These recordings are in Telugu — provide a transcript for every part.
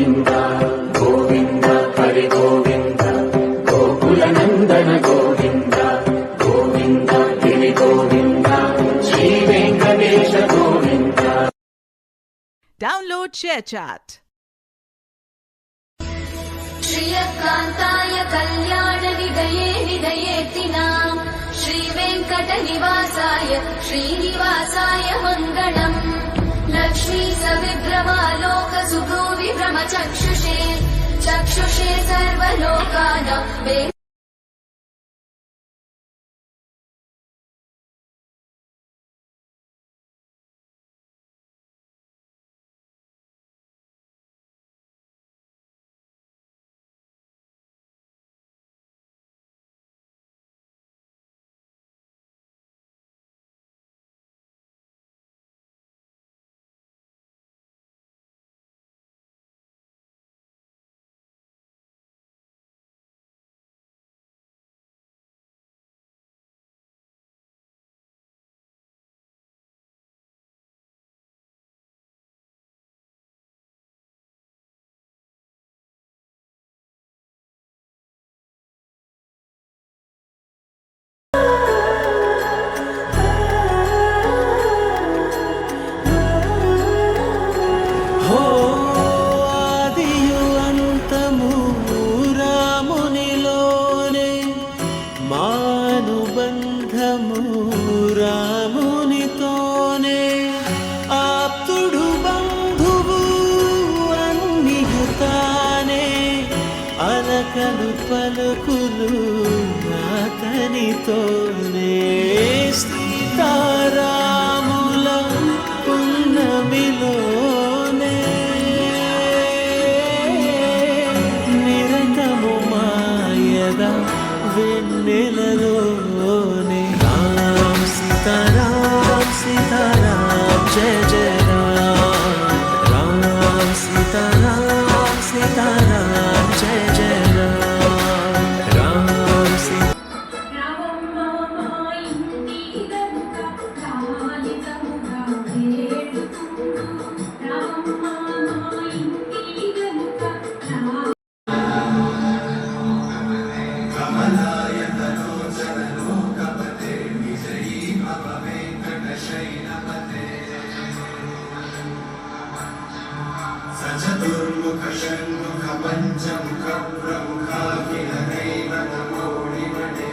గోవింద గోవింద హరి గోవింద గోకుల నందన గోవింద గోవింద గిరి గోవింద శ్రీ వెంకటేశ గోవింద. Download ShareChat. श्रियकान्ताय कल्याण निधये निधयेतिनाम् श्रीवेङ्कटनिवासाय श्रीनिवासाय मङ्गलम्. लक्ष्मी सविभ्रमालोक सुभ्रूविभ्रम चक्षुषे चक्षुषे सर्वलोकानां పలుకులు అతనితోనే సీతారాముల పున్నమిలోనే నిరతము మాయద వెన్నెలలోనే రామ్ సీతారామ్ సీతారామ్ జయ జయ రామ్ రామ్ సీతారామ్ సీతారామ్ జయ జయ చతుర్ముఖ షణ్ముఖ పంచముఖ ప్రముఖాఖిలైవ నమోడిమనే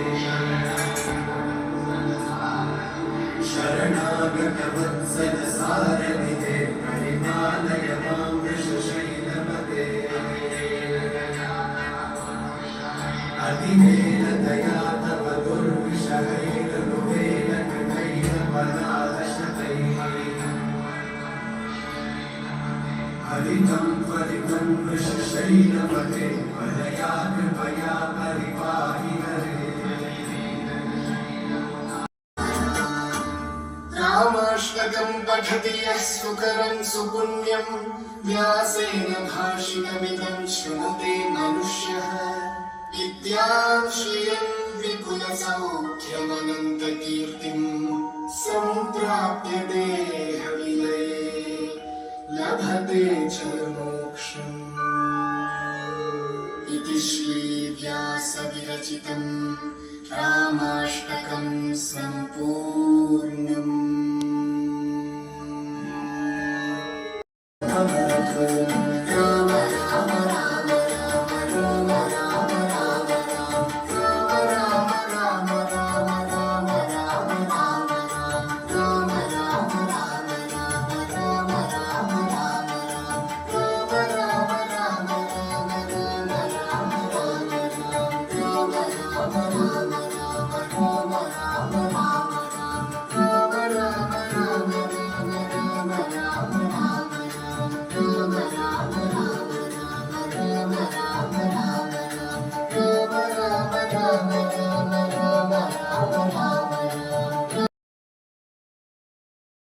శరణాగత వత్సల సారనిధే పరిపాలయ మాం వృషశైలపదే అతివేల దయా తవ దుర్విషహైరనువేల కృతైర పదాదశతైః హరితం పరితం వృషశైలపదే వదయా కృపయా పరిపాహి హరే. రామాష్టకం పఠతి యః సుకరం సుపుణ్యం వ్యాసేన భాషితమిదం శృణుతే మనుష్యః విద్యాం శ్రియం విపుల సౌఖ్యమనంత కీర్తిం సంప్రాప్య దేహ విలయే లభతే చ మోక్షం. ఇతి శ్రీ వ్యాస విరచితం రామాష్టకం సంపూర్ణం.